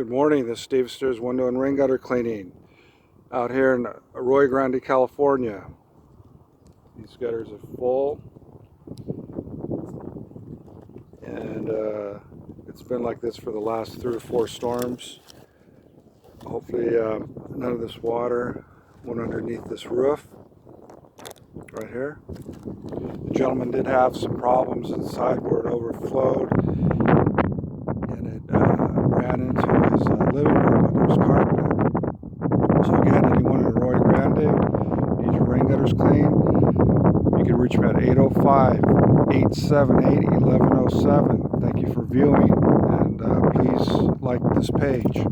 Good morning, this is Steve Stears window and rain gutter cleaning out here in Arroyo Grande, California. These gutters are full and it's been like this for the last 3 or 4 storms. Hopefully none of this water went underneath this roof right here. The gentleman did have some problems inside where it overflowed and it ran into his living room under his carpet. So again, anyone in Arroyo Grande needs your rain gutters clean, you can reach me at 805-878-1107. Thank you for viewing, and please like this page.